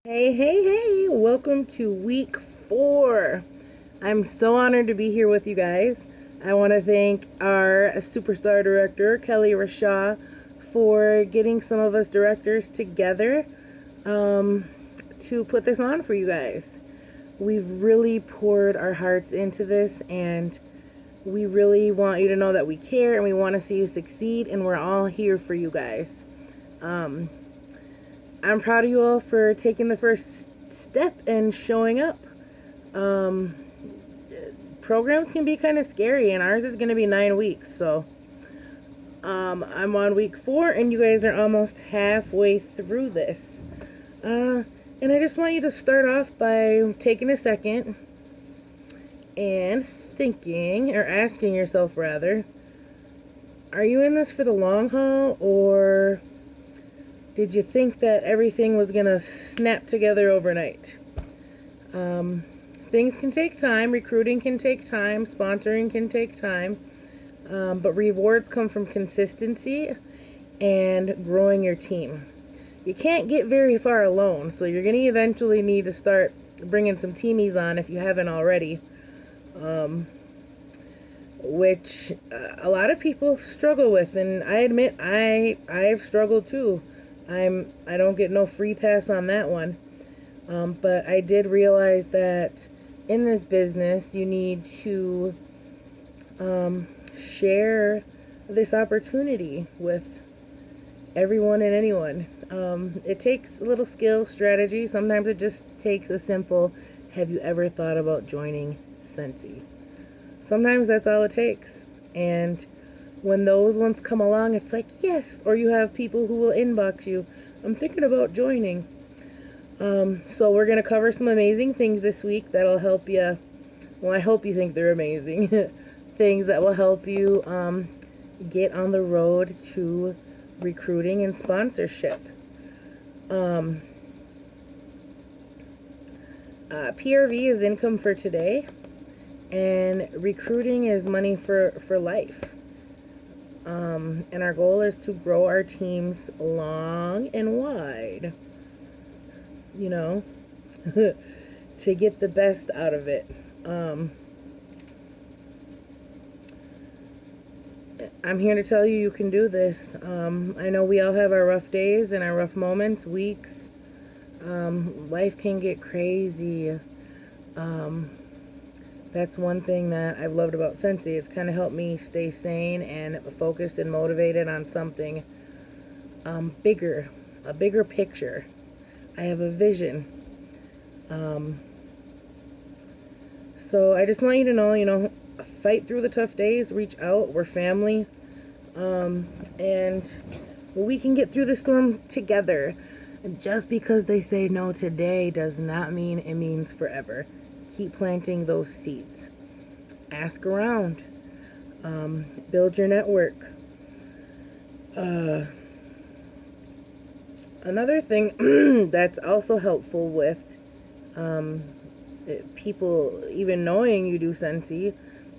Hey, hey, hey, welcome to week 4. I'm so honored to be here with you guys. I want to thank our superstar director, Kelly Rashaw, for getting some of us directors together to put this on for you guys. We've really poured our hearts into this, and we really want you to know that we care and we want to see you succeed, and we're all here for you guys. I'm proud of you all for taking the first step and showing up. Programs can be kind of scary, and ours is going to be 9 weeks. So I'm on week 4, and you guys are almost halfway through this. And I just want you to start off by taking a second and thinking, or asking yourself rather, are you in this for the long haul, or did you think that everything was going to snap together overnight? Things can take time. Recruiting can take time. Sponsoring can take time. But rewards come from consistency and growing your team. You can't get very far alone, so you're going to eventually need to start bringing some teamies on if you haven't already. Which a lot of people struggle with, and I admit I've struggled too. I don't get no free pass on that one. But I did realize that in this business, you need to share this opportunity with everyone and anyone. It takes a little skill, strategy. Sometimes it just takes a simple, have you ever thought about joining Sensi? Sometimes that's all it takes. And when those ones come along, it's like, yes. Or you have people who will inbox you, I'm thinking about joining. So we're going to cover some amazing things this week that'll help you. Well, I hope you think they're amazing. Things that will help you get on the road to recruiting and sponsorship. PRV is income for today, and recruiting is money for life. And our goal is to grow our teams long and wide, you know, to get the best out of it. I'm here to tell you you can do this. I know we all have our rough days and our rough moments, weeks. Life can get crazy. That's one thing that I've loved about Sensi. It's kind of helped me stay sane and focused and motivated on something bigger, a bigger picture. I have a vision. So I just want you to know, fight through the tough days, reach out, we're family, and we can get through the storm together. And just because they say no today does not mean it means forever. Keep planting those seeds. Ask around. Build your network. Another thing that's also helpful with people even knowing you do Sensi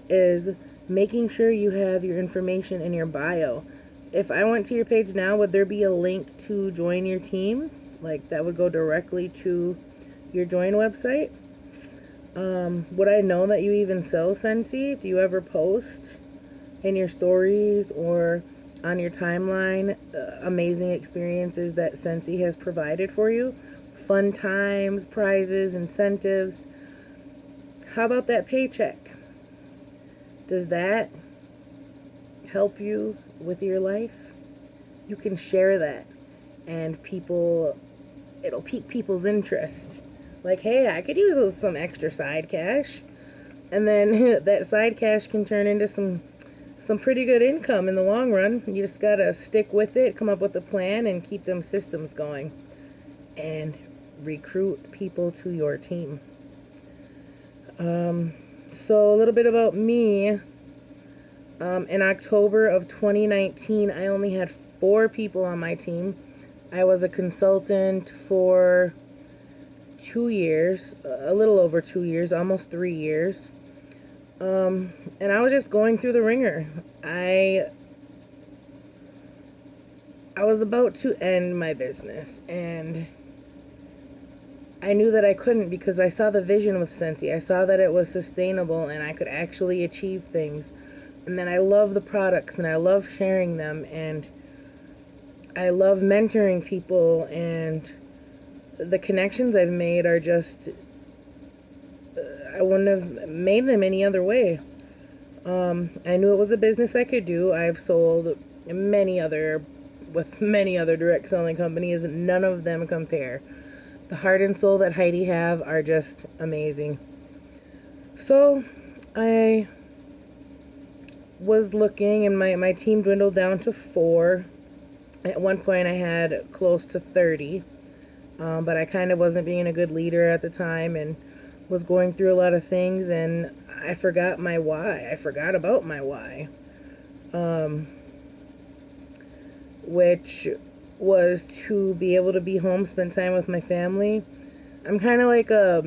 is making sure you have your information in your bio. If I went to your page now, would there be a link to join your team? Like that would go directly to your join website? Would I know that you even sell Sensi? Do you ever post in your stories or on your timeline amazing experiences that Sensi has provided for you? Fun times, prizes, incentives. How about that paycheck? Does that help you with your life? You can share that, and it'll pique people's interest. Like, hey, I could use some extra side cash. And then that side cash can turn into some pretty good income in the long run. You just gotta stick with it, come up with a plan, and keep them systems going. And recruit people to your team. So a little bit about me. In October of 2019, I only had 4 people on my team. I was a consultant for 2 years, a little over 2 years, almost 3 years. And I was just going through the ringer. I was about to end my business, and I knew that I couldn't because I saw the vision with Scentsy. I saw that it was sustainable and I could actually achieve things. And then I love the products and I love sharing them and I love mentoring people, and the connections I've made are just, I wouldn't have made them any other way. I knew it was a business I could do. I've sold with many other direct selling companies. None of them compare. The heart and soul that Heidi have are just amazing. So I was looking, and my team dwindled down to 4. At one point I had close to 30, but I kind of wasn't being a good leader at the time and was going through a lot of things, and I forgot my why. I forgot about my why, which was to be able to be home, spend time with my family. I'm kind of like a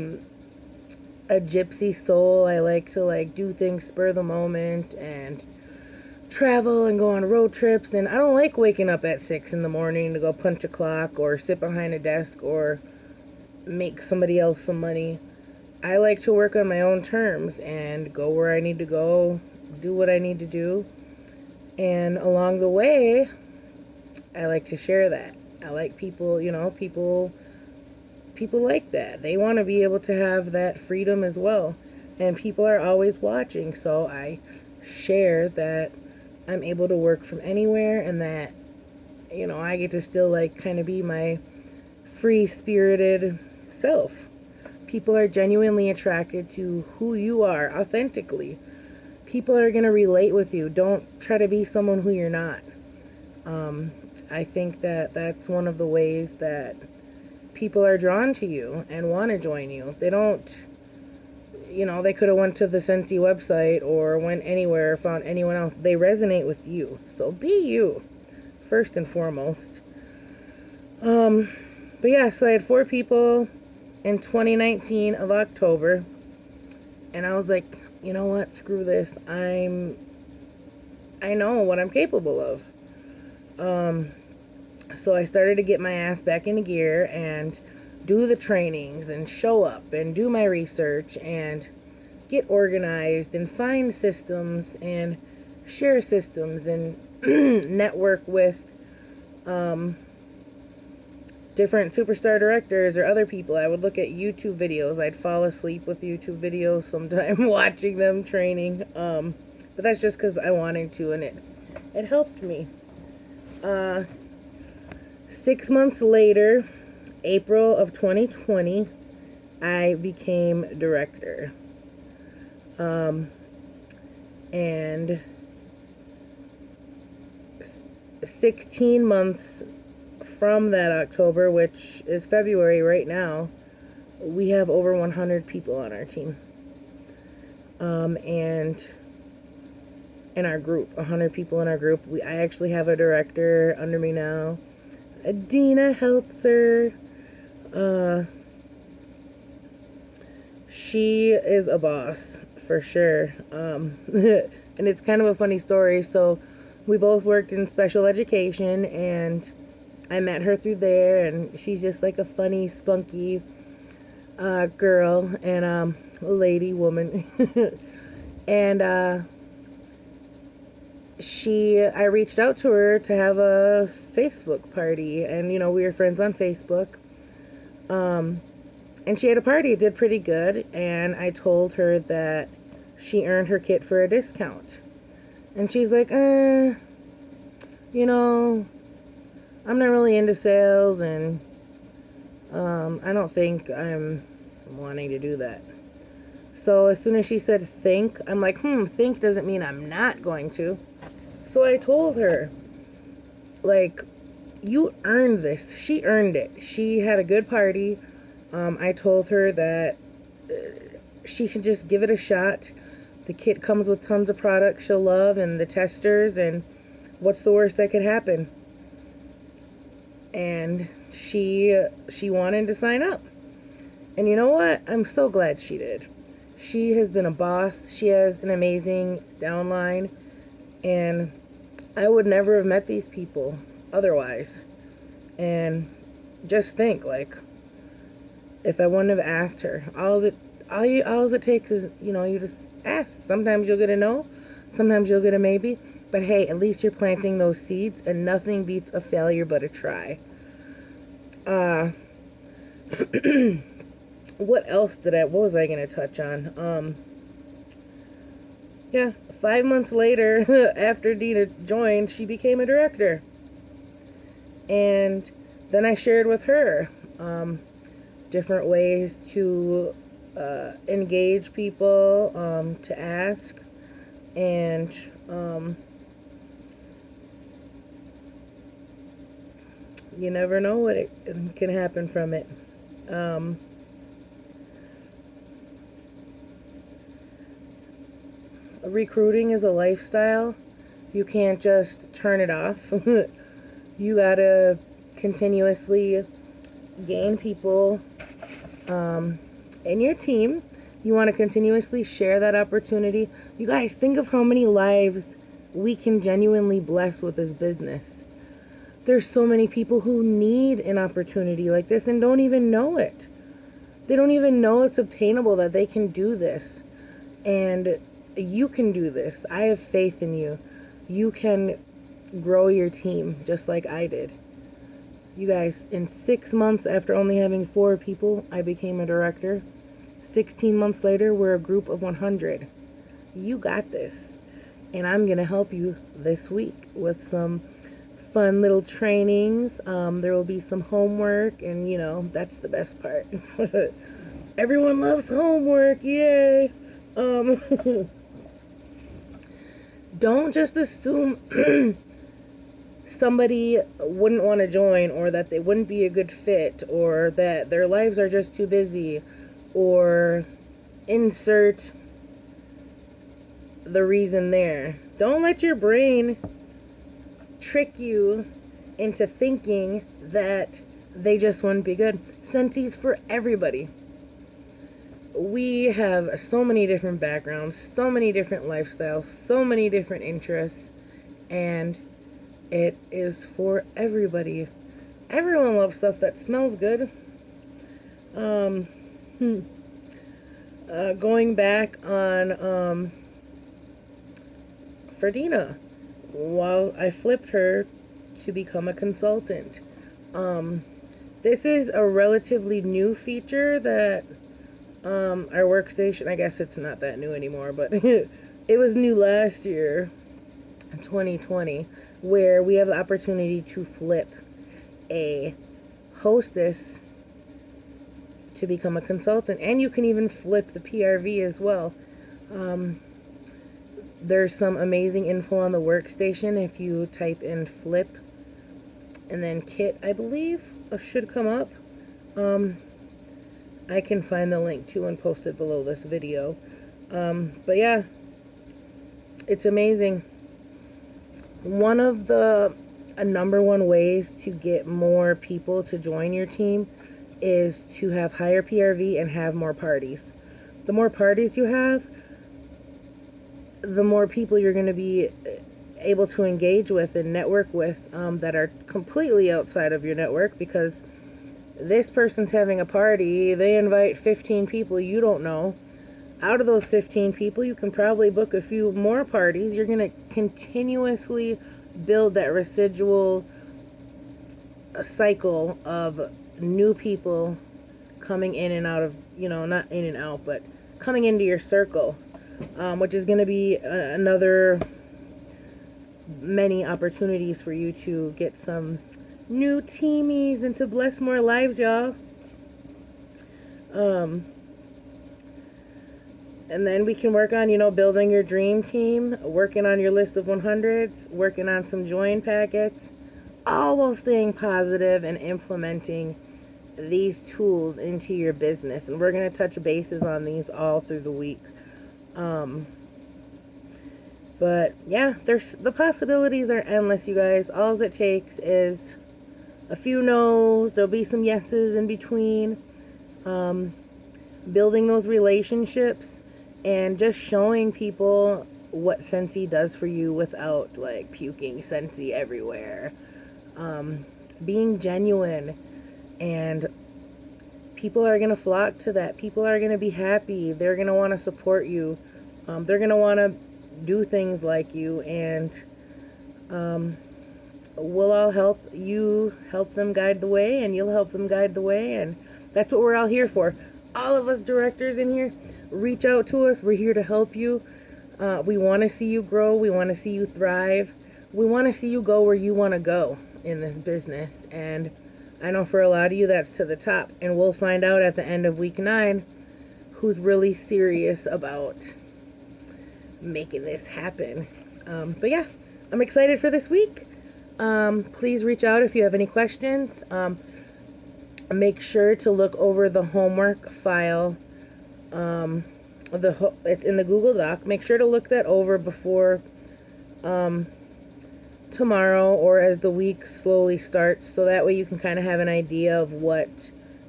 gypsy soul. I like to do things spur the moment and travel and go on road trips, and I don't like waking up at 6 in the morning to go punch a clock or sit behind a desk or make somebody else some money. I like to work on my own terms and go where I need to go, do what I need to do, and along the way I like to share that. I like people, people like that. They want to be able to have that freedom as well, and people are always watching, so I share that I'm able to work from anywhere, and that, I get to still kind of be my free-spirited self. People are genuinely attracted to who you are authentically. People are going to relate with you. Don't try to be someone who you're not. I think that that's one of the ways that people are drawn to you and want to join you. They don't, they could have went to the Scentsy website or went anywhere or found anyone else. They resonate with you. So be you, first and foremost. But yeah, so I had 4 people in 2019 of October, and I was like, you know what, screw this. I know what I'm capable of. So I started to get my ass back into gear and do the trainings and show up and do my research and get organized and find systems and share systems and network with different superstar directors or other people. I would look at YouTube videos. I'd fall asleep with YouTube videos sometime watching them training. But that's just because I wanted to, and it helped me. 6 months later, April of 2020, I became director. And 16 months from that October, which is February right now, we have over 100 people on our team. And in our group, 100 people in our group. I actually have a director under me now. Adina Heltzer. She is a boss, for sure. And it's kind of a funny story. So we both worked in special education, and I met her through there, and she's just like a funny, spunky girl and lady woman. And I reached out to her to have a Facebook party, and we were friends on Facebook. And she had a party. It did pretty good, and I told her that she earned her kit for a discount. And she's like, I'm not really into sales, and I don't think I'm wanting to do that. So as soon as she said think, I'm like, think doesn't mean I'm not going to. So I told her, you earned this. She earned it. She had a good party. I told her that she could just give it a shot. The kit comes with tons of products she'll love and the testers, and what's the worst that could happen? And she wanted to sign up. And you know what? I'm so glad she did. She has been a boss. She has an amazing downline, and I would never have met these people otherwise. And just think, if I wouldn't have asked her. All it takes is, you just ask. Sometimes you'll get a no, sometimes you'll get a maybe, but hey, at least you're planting those seeds, and nothing beats a failure but a try. What was I gonna touch on? Yeah, 5 months later, after Dina joined, she became a director. And then I shared with her different ways to engage people, to ask, and you never know what it can happen from it. Recruiting is a lifestyle. You can't just turn it off. You gotta continuously gain people in your team. You want to continuously share that opportunity. You guys, think of how many lives we can genuinely bless with this business. There's so many people who need an opportunity like this and don't even know it. They don't even know it's obtainable, that they can do this. And you can do this. I have faith in you. You can grow your team just like I did. You guys, in 6 months after only having 4 people, I became a director. 16 months later, we're a group of 100. You got this. And I'm going to help you this week with some fun little trainings. There will be some homework, and that's the best part. Everyone loves homework. Yay. Don't just assume somebody wouldn't want to join, or that they wouldn't be a good fit, or that their lives are just too busy, or insert the reason there. Don't let your brain trick you into thinking that they just wouldn't be good. Scentsi's for everybody. We have so many different backgrounds, so many different lifestyles, so many different interests, and it is for everybody. Everyone loves stuff that smells good. Going back on Ferdina, while I flipped her to become a consultant. This is a relatively new feature that our workstation, I guess it's not that new anymore, but it was new last year, 2020, where we have the opportunity to flip a hostess to become a consultant, and you can even flip the PRV as well. There's some amazing info on the workstation. If you type in flip and then kit, I believe, should come up. I can find the link too and post it below this video. But yeah, it's amazing. One of the number one ways to get more people to join your team is to have higher PRV and have more parties. The more parties you have, the more people you're going to be able to engage with and network with that are completely outside of your network, because this person's having a party, they invite 15 people you don't know. Out of those 15 people, you can probably book a few more parties. You're going to continuously build that residual cycle of new people coming in and out of, not in and out, but coming into your circle, which is going to be another many opportunities for you to get some new teamies and to bless more lives, y'all. And then we can work on, building your dream team, working on your list of 100s, working on some join packets, all while staying positive and implementing these tools into your business. And we're going to touch bases on these all through the week. But yeah, the possibilities are endless, you guys. All it takes is a few no's. There'll be some yeses in between. Building those relationships and just showing people what Scentsy does for you without puking Scentsy everywhere. Being genuine and people are going to flock to that. People are going to be happy. They're going to want to support you. They're going to want to do things like you, and we'll all help you help them guide the way, and you'll help them guide the way, and that's what we're all here for. All of us directors in here, reach out to us. We're here to help you. We want to see you grow. We want to see you thrive. We want to see you go where you want to go in this business, and I know for a lot of you that's to the top, and we'll find out at the end of week 9 who's really serious about making this happen. But yeah, I'm excited for this week. Please reach out if you have any questions. Make sure to look over the homework file. It's in the Google Doc. Make sure to look that over before tomorrow, or as the week slowly starts, so that way you can kind of have an idea of what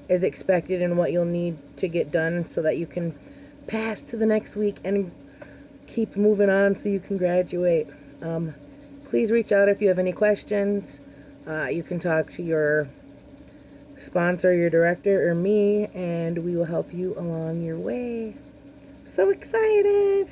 is expected and what you'll need to get done, so that you can pass to the next week and keep moving on so you can graduate. Please reach out if you have any questions. You can talk to your sponsor, your director, or me, and we will help you along your way. So excited!